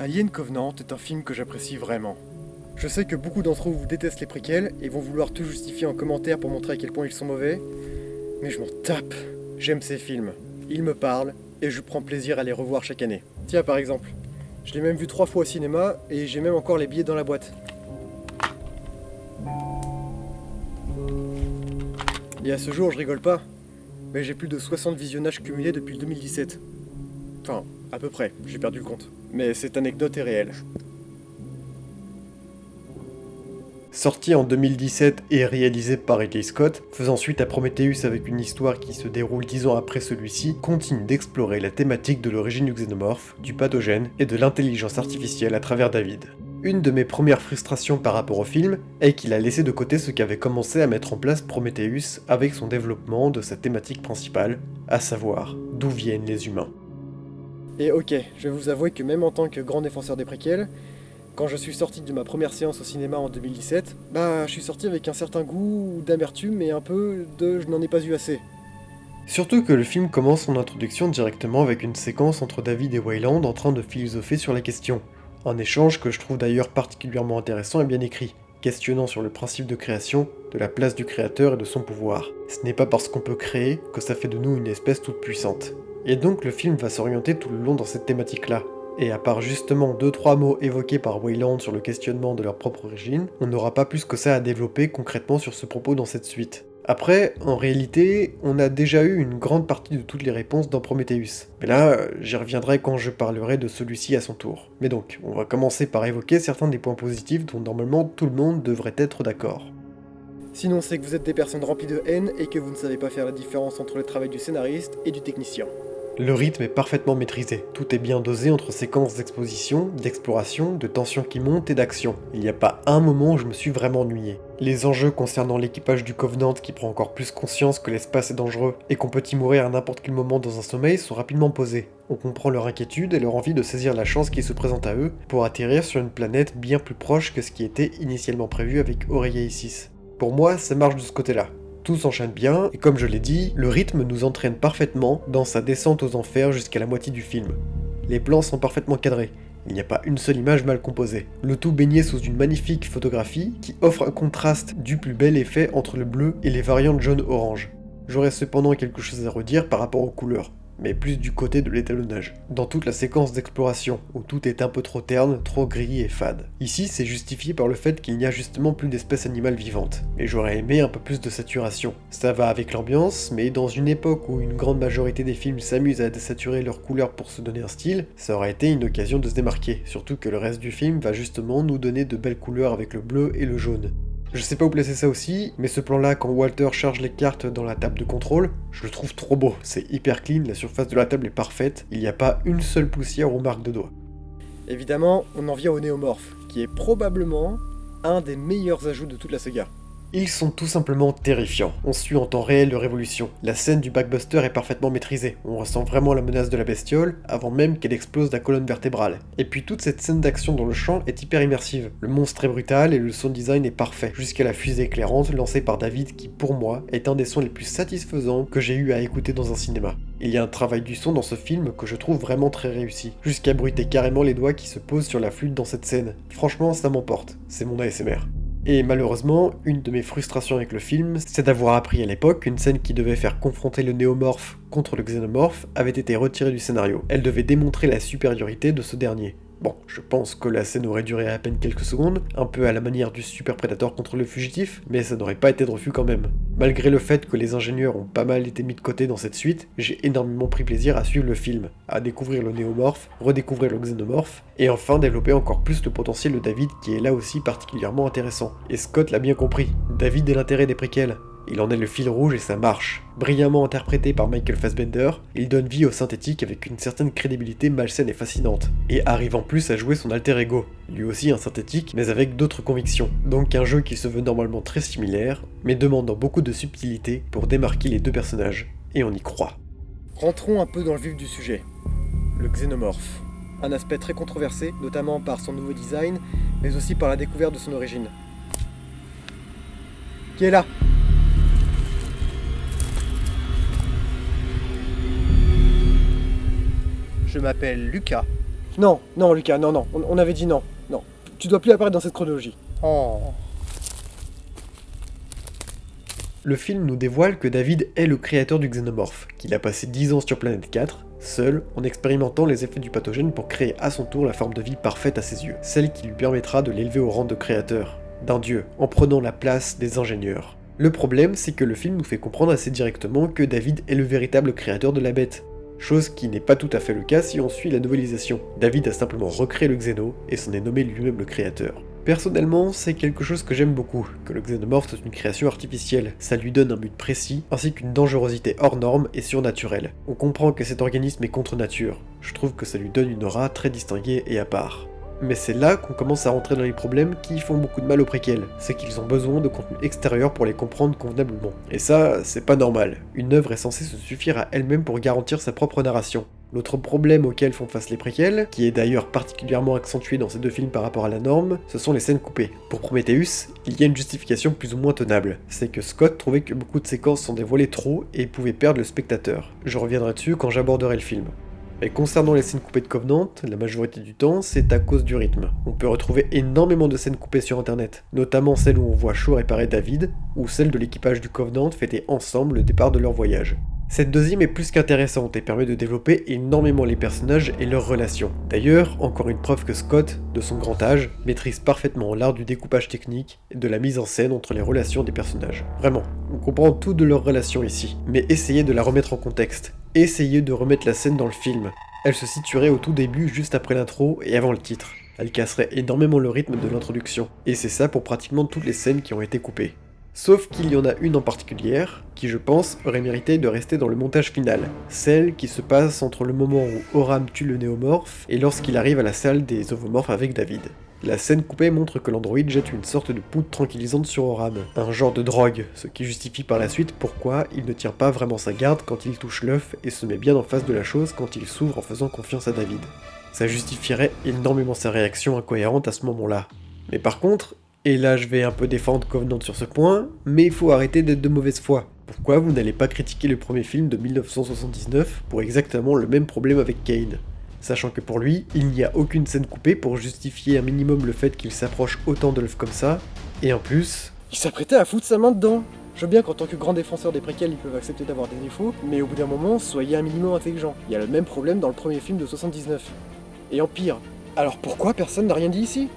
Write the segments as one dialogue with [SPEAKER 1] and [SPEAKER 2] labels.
[SPEAKER 1] Alien Covenant est un film que j'apprécie vraiment. Je sais que beaucoup d'entre vous détestent les préquels et vont vouloir tout justifier en commentaire pour montrer à quel point ils sont mauvais, mais je m'en tape. J'aime ces films, ils me parlent et je prends plaisir à les revoir chaque année. Tiens par exemple, je l'ai même vu 3 fois au cinéma et j'ai même encore les billets dans la boîte. Et à ce jour, je rigole pas, mais j'ai plus de 60 visionnages cumulés depuis 2017. Enfin, à peu près, j'ai perdu le compte. Mais cette anecdote est réelle. Sorti en 2017 et réalisé par Ridley Scott, faisant suite à Prometheus avec une histoire qui se déroule 10 ans après celui-ci, continue d'explorer la thématique de l'origine du xénomorphe, du pathogène et de l'intelligence artificielle à travers David. Une de mes premières frustrations par rapport au film est qu'il a laissé de côté ce qu'avait commencé à mettre en place Prometheus avec son développement de sa thématique principale, à savoir d'où viennent les humains. Et ok, je vais vous avouer que même en tant que grand défenseur des préquels, quand je suis sorti de ma première séance au cinéma en 2017, je suis sorti avec un certain goût d'amertume et un peu de je n'en ai pas eu assez. Surtout que le film commence son introduction directement avec une séquence entre David et Weyland en train de philosopher sur la question. Un échange que je trouve d'ailleurs particulièrement intéressant et bien écrit, questionnant sur le principe de création, de la place du créateur et de son pouvoir. Ce n'est pas parce qu'on peut créer que ça fait de nous une espèce toute puissante. Et donc le film va s'orienter tout le long dans cette thématique-là. Et à part justement 2-3 mots évoqués par Weyland sur le questionnement de leur propre origine, on n'aura pas plus que ça à développer concrètement sur ce propos dans cette suite. Après, en réalité, on a déjà eu une grande partie de toutes les réponses dans Prometheus. Mais là, j'y reviendrai quand je parlerai de celui-ci à son tour. Mais donc, on va commencer par évoquer certains des points positifs dont normalement tout le monde devrait être d'accord. Sinon, c'est que vous êtes des personnes remplies de haine et que vous ne savez pas faire la différence entre le travail du scénariste et du technicien. Le rythme est parfaitement maîtrisé, tout est bien dosé entre séquences d'exposition, d'exploration, de tension qui monte et d'action. Il n'y a pas un moment où je me suis vraiment ennuyé. Les enjeux concernant l'équipage du Covenant qui prend encore plus conscience que l'espace est dangereux et qu'on peut y mourir à n'importe quel moment dans un sommeil sont rapidement posés. On comprend leur inquiétude et leur envie de saisir la chance qui se présente à eux pour atterrir sur une planète bien plus proche que ce qui était initialement prévu avec Aurelia 6. Pour moi, ça marche de ce côté-là. Tout s'enchaîne bien, et comme je l'ai dit, le rythme nous entraîne parfaitement dans sa descente aux enfers jusqu'à la moitié du film. Les plans sont parfaitement cadrés, il n'y a pas une seule image mal composée. Le tout baigné sous une magnifique photographie qui offre un contraste du plus bel effet entre le bleu et les variantes jaune-orange. J'aurais cependant quelque chose à redire par rapport aux couleurs, mais plus du côté de l'étalonnage. Dans toute la séquence d'exploration, où tout est un peu trop terne, trop gris et fade. Ici, c'est justifié par le fait qu'il n'y a justement plus d'espèces animales vivantes. Et j'aurais aimé un peu plus de saturation. Ça va avec l'ambiance, mais dans une époque où une grande majorité des films s'amusent à désaturer leurs couleurs pour se donner un style, ça aurait été une occasion de se démarquer, surtout que le reste du film va justement nous donner de belles couleurs avec le bleu et le jaune. Je sais pas où placer ça aussi, mais ce plan-là, quand Walter charge les cartes dans la table de contrôle, je le trouve trop beau. C'est hyper clean, la surface de la table est parfaite, il n'y a pas une seule poussière ou marque de doigt. Évidemment, on en vient au néomorphe, qui est probablement un des meilleurs ajouts de toute la saga. Ils sont tout simplement terrifiants. On suit en temps réel leur évolution. La scène du backbuster est parfaitement maîtrisée. On ressent vraiment la menace de la bestiole avant même qu'elle explose la colonne vertébrale. Et puis toute cette scène d'action dans le champ est hyper immersive. Le monstre est brutal et le sound design est parfait. Jusqu'à la fusée éclairante lancée par David qui, pour moi, est un des sons les plus satisfaisants que j'ai eu à écouter dans un cinéma. Il y a un travail du son dans ce film que je trouve vraiment très réussi. Jusqu'à bruiter carrément les doigts qui se posent sur la flûte dans cette scène. Franchement, ça m'emporte. C'est mon ASMR. Et malheureusement, une de mes frustrations avec le film, c'est d'avoir appris à l'époque qu'une scène qui devait faire confronter le néomorphe contre le xénomorphe avait été retirée du scénario. Elle devait démontrer la supériorité de ce dernier. Bon, je pense que la scène aurait duré à peine quelques secondes, un peu à la manière du Super Predator contre le fugitif, mais ça n'aurait pas été de refus quand même. Malgré le fait que les ingénieurs ont pas mal été mis de côté dans cette suite, j'ai énormément pris plaisir à suivre le film, à découvrir le néomorphe, redécouvrir le xénomorphe, et enfin développer encore plus le potentiel de David qui est là aussi particulièrement intéressant. Et Scott l'a bien compris, David est l'intérêt des préquels. Il en est le fil rouge et ça marche. Brillamment interprété par Michael Fassbender, il donne vie au synthétique avec une certaine crédibilité malsaine et fascinante, et arrive en plus à jouer son alter ego, lui aussi un synthétique, mais avec d'autres convictions. Donc un jeu qui se veut normalement très similaire, mais demandant beaucoup de subtilité pour démarquer les deux personnages, et on y croit. Rentrons un peu dans le vif du sujet. Le xénomorphe. Un aspect très controversé, notamment par son nouveau design, mais aussi par la découverte de son origine. Qui est là ? Je m'appelle Lucas, Non, non Lucas, non, non, on avait dit non. Non, tu dois plus apparaître dans cette chronologie.
[SPEAKER 2] Oh.
[SPEAKER 1] Le film nous dévoile que David est le créateur du xénomorphe, qu'il a passé 10 ans sur Planète 4, seul, en expérimentant les effets du pathogène pour créer à son tour la forme de vie parfaite à ses yeux, celle qui lui permettra de l'élever au rang de créateur, d'un dieu, en prenant la place des ingénieurs. Le problème, c'est que le film nous fait comprendre assez directement que David est le véritable créateur de la bête. Chose qui n'est pas tout à fait le cas si on suit la novélisation. David a simplement recréé le xéno et s'en est nommé lui-même le créateur. Personnellement, c'est quelque chose que j'aime beaucoup, que le xénomorphe soit une création artificielle. Ça lui donne un but précis, ainsi qu'une dangerosité hors norme et surnaturelle. On comprend que cet organisme est contre nature. Je trouve que ça lui donne une aura très distinguée et à part. Mais c'est là qu'on commence à rentrer dans les problèmes qui font beaucoup de mal aux préquels. C'est qu'ils ont besoin de contenu extérieur pour les comprendre convenablement. Et ça, c'est pas normal. Une œuvre est censée se suffire à elle-même pour garantir sa propre narration. L'autre problème auquel font face les préquels, qui est d'ailleurs particulièrement accentué dans ces deux films par rapport à la norme, ce sont les scènes coupées. Pour Prometheus, il y a une justification plus ou moins tenable. C'est que Scott trouvait que beaucoup de séquences sont dévoilées trop et pouvaient perdre le spectateur. Je reviendrai dessus quand j'aborderai le film. Mais concernant les scènes coupées de Covenant, la majorité du temps, c'est à cause du rythme. On peut retrouver énormément de scènes coupées sur internet, notamment celles où on voit Shaw réparer David, ou celles de l'équipage du Covenant fêter ensemble le départ de leur voyage. Cette deuxième est plus qu'intéressante et permet de développer énormément les personnages et leurs relations. D'ailleurs, encore une preuve que Scott, de son grand âge, maîtrise parfaitement l'art du découpage technique et de la mise en scène entre les relations des personnages. Vraiment, on comprend tout de leurs relations ici, mais essayez de la remettre en contexte. Essayez de remettre la scène dans le film. Elle se situerait au tout début, juste après l'intro et avant le titre. Elle casserait énormément le rythme de l'introduction. Et c'est ça pour pratiquement toutes les scènes qui ont été coupées. Sauf qu'il y en a une en particulière, qui je pense aurait mérité de rester dans le montage final. Celle qui se passe entre le moment où Oram tue le néomorphe et lorsqu'il arrive à la salle des ovomorphes avec David. La scène coupée montre que l'androïde jette une sorte de poudre tranquillisante sur Oram, un genre de drogue, ce qui justifie par la suite pourquoi il ne tient pas vraiment sa garde quand il touche l'œuf et se met bien en face de la chose quand il s'ouvre en faisant confiance à David. Ça justifierait énormément sa réaction incohérente à ce moment-là. Mais par contre, et là je vais un peu défendre Covenant sur ce point, mais il faut arrêter d'être de mauvaise foi. Pourquoi vous n'allez pas critiquer le premier film de 1979 pour exactement le même problème avec Kane ? Sachant que pour lui, il n'y a aucune scène coupée pour justifier un minimum le fait qu'il s'approche autant de l'œuf comme ça, et en plus...
[SPEAKER 2] Il s'apprêtait à foutre sa main dedans. Je veux bien qu'en tant que grand défenseur des préquels, ils peuvent accepter d'avoir des défauts, mais au bout d'un moment, soyez un minimum intelligent. Il y a le même problème dans le premier film de 79. Et en pire. Alors pourquoi personne n'a rien dit ici ?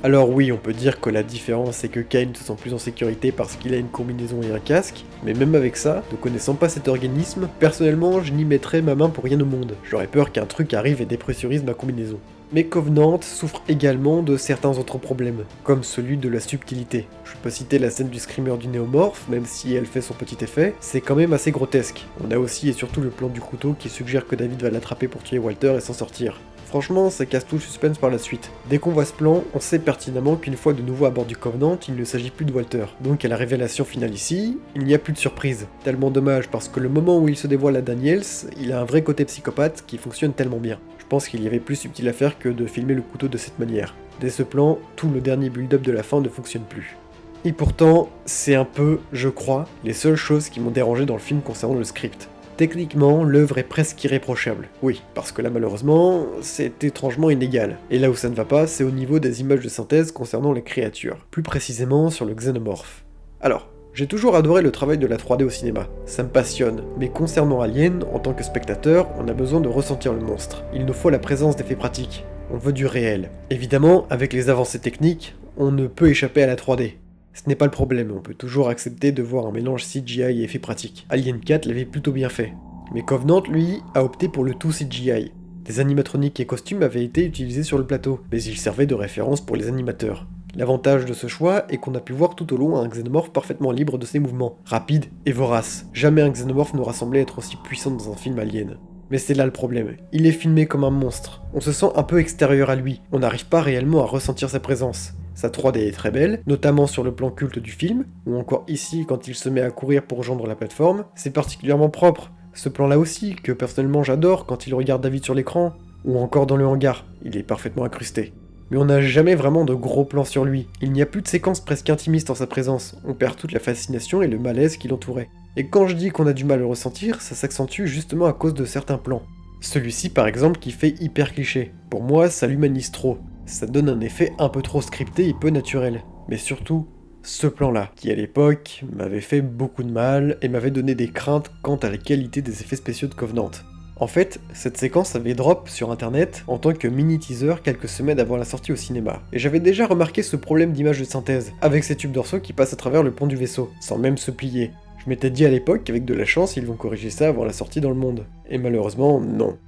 [SPEAKER 1] Alors oui, on peut dire que la différence c'est que Kane se sent plus en sécurité parce qu'il a une combinaison et un casque, mais même avec ça, ne connaissant pas cet organisme, personnellement je n'y mettrais ma main pour rien au monde. J'aurais peur qu'un truc arrive et dépressurise ma combinaison. Mais Covenant souffre également de certains autres problèmes, comme celui de la subtilité. Je peux citer la scène du screamer du néomorphe, même si elle fait son petit effet, c'est quand même assez grotesque. On a aussi et surtout le plan du couteau qui suggère que David va l'attraper pour tuer Walter et s'en sortir. Franchement, ça casse tout le suspense par la suite. Dès qu'on voit ce plan, on sait pertinemment qu'une fois de nouveau à bord du Covenant, il ne s'agit plus de Walter. Donc à la révélation finale ici, il n'y a plus de surprise. Tellement dommage parce que le moment où il se dévoile à Daniels, il a un vrai côté psychopathe qui fonctionne tellement bien. Je pense qu'il y avait plus subtil à faire que de filmer le couteau de cette manière. Dès ce plan, tout le dernier build-up de la fin ne fonctionne plus. Et pourtant, c'est un peu, je crois, les seules choses qui m'ont dérangé dans le film concernant le script. Techniquement, l'œuvre est presque irréprochable. Oui, parce que là malheureusement, c'est étrangement inégal. Et là où ça ne va pas, c'est au niveau des images de synthèse concernant les créatures. Plus précisément sur le xénomorphe. Alors, j'ai toujours adoré le travail de la 3D au cinéma, ça me passionne, mais concernant Alien, en tant que spectateur, on a besoin de ressentir le monstre. Il nous faut la présence d'effets pratiques, on veut du réel. Évidemment, avec les avancées techniques, on ne peut échapper à la 3D. Ce n'est pas le problème, on peut toujours accepter de voir un mélange CGI et effets pratiques. Alien 4 l'avait plutôt bien fait. Mais Covenant, lui, a opté pour le tout CGI. Des animatroniques et costumes avaient été utilisés sur le plateau, mais ils servaient de référence pour les animateurs. L'avantage de ce choix est qu'on a pu voir tout au long un xénomorphe parfaitement libre de ses mouvements, rapide et vorace. Jamais un xénomorphe n'aura semblé être aussi puissant dans un film Alien. Mais c'est là le problème, il est filmé comme un monstre. On se sent un peu extérieur à lui, on n'arrive pas réellement à ressentir sa présence. Sa 3D est très belle, notamment sur le plan culte du film, ou encore ici quand il se met à courir pour rejoindre la plateforme, c'est particulièrement propre. Ce plan-là aussi, que personnellement j'adore quand il regarde David sur l'écran, ou encore dans le hangar, il est parfaitement incrusté. Mais on n'a jamais vraiment de gros plans sur lui, il n'y a plus de séquences presque intimistes en sa présence, on perd toute la fascination et le malaise qui l'entourait. Et quand je dis qu'on a du mal à le ressentir, ça s'accentue justement à cause de certains plans. Celui-ci par exemple qui fait hyper cliché. Pour moi, ça l'humanise trop. Ça donne un effet un peu trop scripté et peu naturel. Mais surtout, ce plan-là, qui à l'époque m'avait fait beaucoup de mal et m'avait donné des craintes quant à la qualité des effets spéciaux de Covenant. En fait, cette séquence avait drop sur internet en tant que mini teaser quelques semaines avant la sortie au cinéma. Et j'avais déjà remarqué ce problème d'image de synthèse, avec ces tubes dorsaux qui passent à travers le pont du vaisseau, sans même se plier. Je m'étais dit à l'époque qu'avec de la chance, ils vont corriger ça avant la sortie dans le monde. Et malheureusement, non.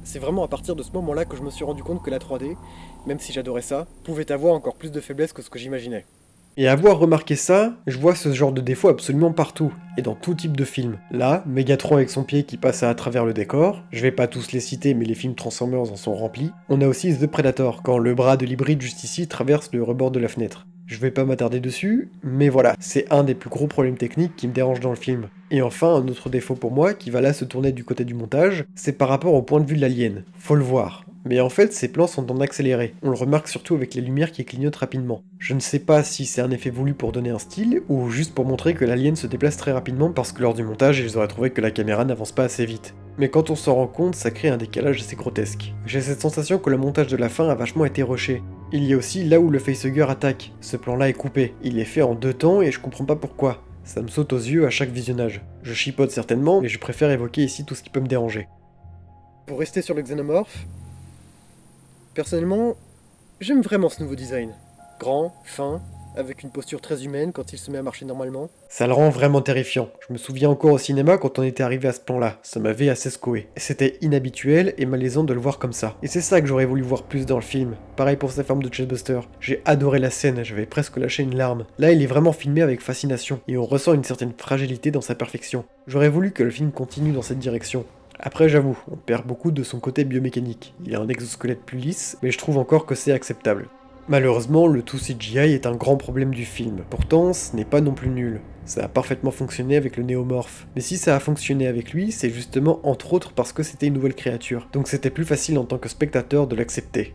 [SPEAKER 2] C'est vraiment à partir de ce moment-là que je me suis rendu compte que la 3D, même si j'adorais ça, pouvait avoir encore plus de faiblesses que ce que j'imaginais.
[SPEAKER 1] Et à avoir remarqué ça, je vois ce genre de défaut absolument partout, et dans tout type de film. Là, Megatron avec son pied qui passe à travers le décor, je vais pas tous les citer mais les films Transformers en sont remplis. On a aussi The Predator, quand le bras de l'hybride juste ici traverse le rebord de la fenêtre. Je vais pas m'attarder dessus, mais voilà, c'est un des plus gros problèmes techniques qui me dérange dans le film. Et enfin, un autre défaut pour moi, qui va là se tourner du côté du montage, c'est par rapport au point de vue de l'alien. Faut le voir. Mais en fait, ces plans sont en accéléré. On le remarque surtout avec les lumières qui clignotent rapidement. Je ne sais pas si c'est un effet voulu pour donner un style, ou juste pour montrer que l'alien se déplace très rapidement parce que lors du montage, ils auraient trouvé que la caméra n'avance pas assez vite. Mais quand on s'en rend compte, ça crée un décalage assez grotesque. J'ai cette sensation que le montage de la fin a vachement été rushé. Il y a aussi là où le facehugger attaque. Ce plan-là est coupé. Il est fait en 2 temps et je comprends pas pourquoi. Ça me saute aux yeux à chaque visionnage. Je chipote certainement, mais je préfère évoquer ici tout ce qui peut me déranger.
[SPEAKER 2] Pour rester sur le xénomorphe, personnellement, j'aime vraiment ce nouveau design. Grand, fin, avec une posture très humaine quand il se met à marcher normalement.
[SPEAKER 1] Ça le rend vraiment terrifiant. Je me souviens encore au cinéma quand on était arrivé à ce plan-là. Ça m'avait assez secoué. C'était inhabituel et malaisant de le voir comme ça. Et c'est ça que j'aurais voulu voir plus dans le film. Pareil pour sa forme de Chestbuster. J'ai adoré la scène, j'avais presque lâché une larme. Là, il est vraiment filmé avec fascination, et on ressent une certaine fragilité dans sa perfection. J'aurais voulu que le film continue dans cette direction. Après, j'avoue, on perd beaucoup de son côté biomécanique. Il a un exosquelette plus lisse, mais je trouve encore que c'est acceptable. Malheureusement, le tout CGI est un grand problème du film. Pourtant, ce n'est pas non plus nul. Ça a parfaitement fonctionné avec le néomorphe. Mais si ça a fonctionné avec lui, c'est justement entre autres parce que c'était une nouvelle créature. Donc c'était plus facile en tant que spectateur de l'accepter.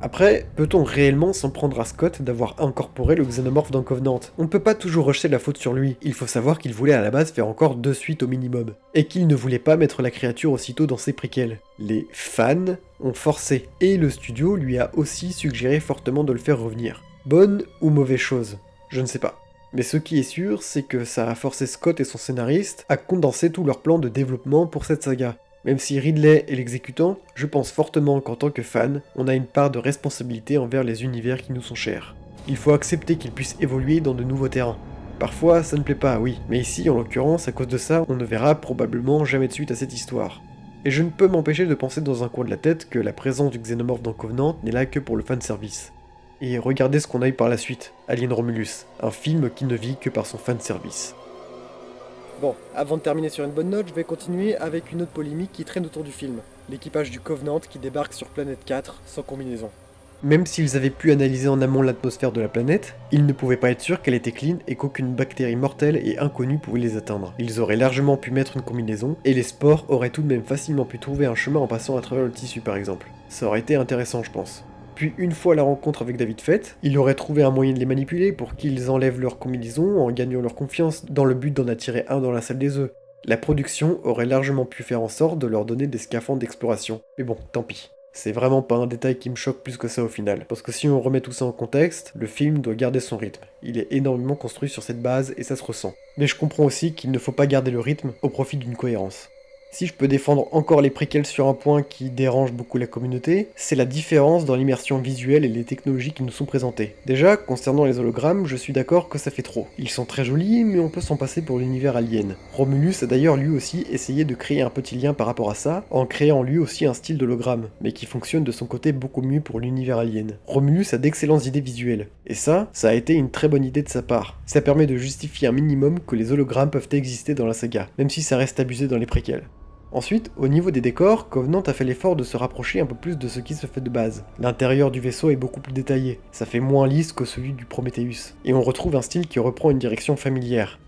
[SPEAKER 1] Après, peut-on réellement s'en prendre à Scott d'avoir incorporé le xénomorphe dans Covenant? On ne peut pas toujours rejeter la faute sur lui. Il faut savoir qu'il voulait à la base faire encore 2 suites au minimum. Et qu'il ne voulait pas mettre la créature aussitôt dans ses préquels. Les fans ont forcé. Et le studio lui a aussi suggéré fortement de le faire revenir. Bonne ou mauvaise chose? Je ne sais pas. Mais ce qui est sûr, c'est que ça a forcé Scott et son scénariste à condenser tout leur plan de développement pour cette saga. Même si Ridley est l'exécutant, je pense fortement qu'en tant que fan, on a une part de responsabilité envers les univers qui nous sont chers. Il faut accepter qu'ils puissent évoluer dans de nouveaux terrains. Parfois, ça ne plaît pas, oui, mais ici, en l'occurrence, à cause de ça, on ne verra probablement jamais de suite à cette histoire. Et je ne peux m'empêcher de penser dans un coin de la tête que la présence du xénomorphe dans Covenant n'est là que pour le fanservice. Et regardez ce qu'on a eu par la suite, Alien Romulus, un film qui ne vit que par son fanservice.
[SPEAKER 2] Bon, avant de terminer sur une bonne note, je vais continuer avec une autre polémique qui traîne autour du film. L'équipage du Covenant qui débarque sur Planète 4 sans combinaison.
[SPEAKER 1] Même s'ils avaient pu analyser en amont l'atmosphère de la planète, ils ne pouvaient pas être sûrs qu'elle était clean et qu'aucune bactérie mortelle et inconnue pouvait les atteindre. Ils auraient largement pu mettre une combinaison, et les spores auraient tout de même facilement pu trouver un chemin en passant à travers le tissu par exemple. Ça aurait été intéressant je pense. Puis une fois la rencontre avec David Fett, il aurait trouvé un moyen de les manipuler pour qu'ils enlèvent leur combinaison en gagnant leur confiance dans le but d'en attirer un dans la salle des œufs. La production aurait largement pu faire en sorte de leur donner des scaphandres d'exploration. Mais bon, tant pis. C'est vraiment pas un détail qui me choque plus que ça au final, parce que si on remet tout ça en contexte, le film doit garder son rythme. Il est énormément construit sur cette base et ça se ressent. Mais je comprends aussi qu'il ne faut pas garder le rythme au profit d'une cohérence. Si je peux défendre encore les préquels sur un point qui dérange beaucoup la communauté, c'est la différence dans l'immersion visuelle et les technologies qui nous sont présentées. Déjà, concernant les hologrammes, je suis d'accord que ça fait trop. Ils sont très jolis, mais on peut s'en passer pour l'univers alien. Romulus a d'ailleurs lui aussi essayé de créer un petit lien par rapport à ça, en créant lui aussi un style d'hologramme, mais qui fonctionne de son côté beaucoup mieux pour l'univers alien. Romulus a d'excellentes idées visuelles, et ça a été une très bonne idée de sa part. Ça permet de justifier un minimum que les hologrammes peuvent exister dans la saga, même si ça reste abusé dans les préquels. Ensuite, au niveau des décors, Covenant a fait l'effort de se rapprocher un peu plus de ce qui se fait de base. L'intérieur du vaisseau est beaucoup plus détaillé, ça fait moins lisse que celui du Prometheus, et on retrouve un style qui reprend une direction familière.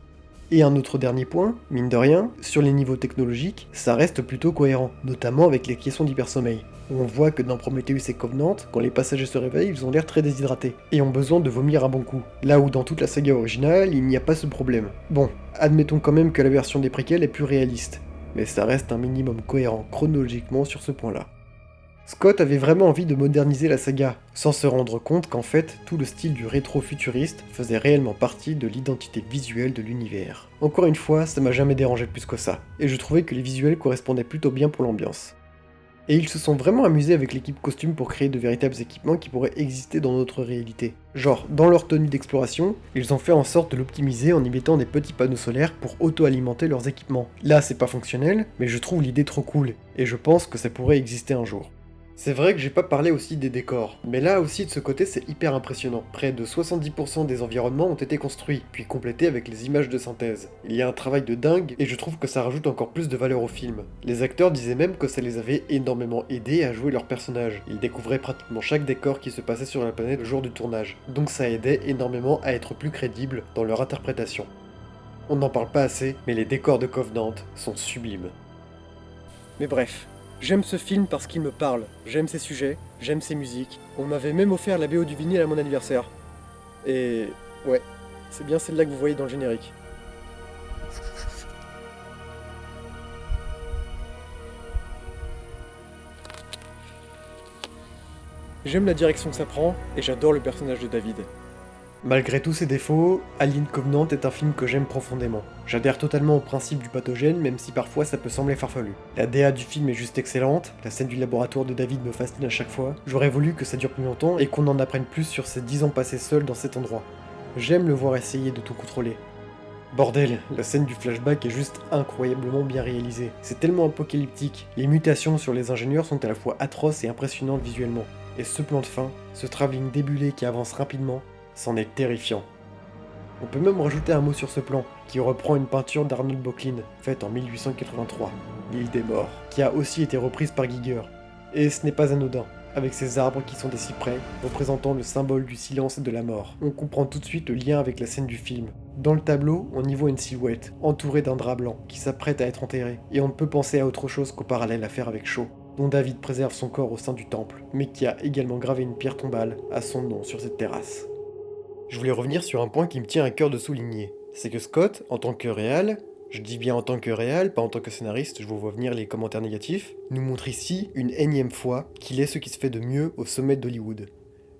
[SPEAKER 1] Et un autre dernier point, mine de rien, sur les niveaux technologiques, ça reste plutôt cohérent, notamment avec les caissons d'hypersommeil. On voit que dans Prometheus et Covenant, quand les passagers se réveillent, ils ont l'air très déshydratés, et ont besoin de vomir un bon coup. Là où dans toute la saga originale, il n'y a pas ce problème. Bon, admettons quand même que la version des préquels est plus réaliste, mais ça reste un minimum cohérent chronologiquement sur ce point-là. Scott avait vraiment envie de moderniser la saga, sans se rendre compte qu'en fait, tout le style du rétro-futuriste faisait réellement partie de l'identité visuelle de l'univers. Encore une fois, ça m'a jamais dérangé plus que ça, et je trouvais que les visuels correspondaient plutôt bien pour l'ambiance. Et ils se sont vraiment amusés avec l'équipe costume pour créer de véritables équipements qui pourraient exister dans notre réalité. Genre, dans leur tenue d'exploration, ils ont fait en sorte de l'optimiser en y mettant des petits panneaux solaires pour auto-alimenter leurs équipements. Là, c'est pas fonctionnel, mais je trouve l'idée trop cool, et je pense que ça pourrait exister un jour. C'est vrai que j'ai pas parlé aussi des décors, mais là aussi de ce côté c'est hyper impressionnant. Près de 70% des environnements ont été construits, puis complétés avec les images de synthèse. Il y a un travail de dingue, et je trouve que ça rajoute encore plus de valeur au film. Les acteurs disaient même que ça les avait énormément aidés à jouer leurs personnages. Ils découvraient pratiquement chaque décor qui se passait sur la planète le jour du tournage, donc ça aidait énormément à être plus crédibles dans leur interprétation. On n'en parle pas assez, mais les décors de Covenant sont sublimes.
[SPEAKER 2] Mais bref, j'aime ce film parce qu'il me parle, j'aime ses sujets, j'aime ses musiques. On m'avait même offert la BO du vinyle à mon anniversaire. Et ouais, c'est bien celle-là que vous voyez dans le générique. J'aime la direction que ça prend, et j'adore le personnage de David.
[SPEAKER 1] Malgré tous ses défauts, Alien Covenant est un film que j'aime profondément. J'adhère totalement au principe du pathogène, même si parfois ça peut sembler farfelu. La DA du film est juste excellente, la scène du laboratoire de David me fascine à chaque fois. J'aurais voulu que ça dure plus longtemps et qu'on en apprenne plus sur ces 10 ans passés seuls dans cet endroit. J'aime le voir essayer de tout contrôler. Bordel, la scène du flashback est juste incroyablement bien réalisée. C'est tellement apocalyptique. Les mutations sur les ingénieurs sont à la fois atroces et impressionnantes visuellement. Et ce plan de fin, ce travelling débulé qui avance rapidement, c'en est terrifiant. On peut même rajouter un mot sur ce plan, qui reprend une peinture d'Arnold Böcklin, faite en 1883, l'île des morts, qui a aussi été reprise par Giger. Et ce n'est pas anodin, avec ces arbres qui sont des cyprès, représentant le symbole du silence et de la mort. On comprend tout de suite le lien avec la scène du film. Dans le tableau, on y voit une silhouette, entourée d'un drap blanc, qui s'apprête à être enterrée, et on ne peut penser à autre chose qu'au parallèle à faire avec Shaw, dont David préserve son corps au sein du temple, mais qui a également gravé une pierre tombale à son nom sur cette terrasse. Je voulais revenir sur un point qui me tient à cœur de souligner. C'est que Scott, en tant que réal, je dis bien en tant que réal, pas en tant que scénariste, je vous vois venir les commentaires négatifs, nous montre ici, une énième fois, qu'il est ce qui se fait de mieux au sommet d'Hollywood.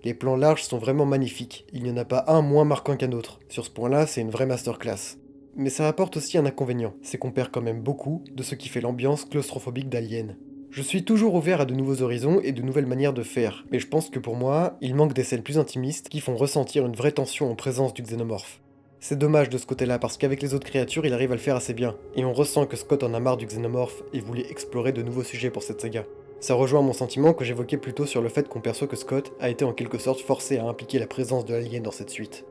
[SPEAKER 1] Les plans larges sont vraiment magnifiques, il n'y en a pas un moins marquant qu'un autre. Sur ce point-là, c'est une vraie masterclass. Mais ça apporte aussi un inconvénient, c'est qu'on perd quand même beaucoup de ce qui fait l'ambiance claustrophobique d'Alien. Je suis toujours ouvert à de nouveaux horizons et de nouvelles manières de faire, mais je pense que pour moi, il manque des scènes plus intimistes qui font ressentir une vraie tension en présence du xénomorphe. C'est dommage de ce côté-là parce qu'avec les autres créatures, il arrive à le faire assez bien, et on ressent que Scott en a marre du xénomorphe et voulait explorer de nouveaux sujets pour cette saga. Ça rejoint mon sentiment que j'évoquais plus tôt sur le fait qu'on perçoit que Scott a été en quelque sorte forcé à impliquer la présence de l'alien dans cette suite.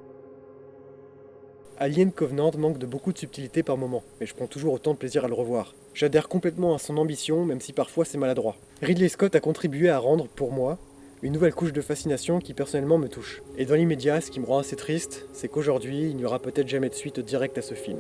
[SPEAKER 2] Alien Covenant manque de beaucoup de subtilité par moment, mais je prends toujours autant de plaisir à le revoir. J'adhère complètement à son ambition, même si parfois c'est maladroit. Ridley Scott a contribué à rendre, pour moi, une nouvelle couche de fascination qui personnellement me touche. Et dans l'immédiat, ce qui me rend assez triste, c'est qu'aujourd'hui, il n'y aura peut-être jamais de suite directe à ce film.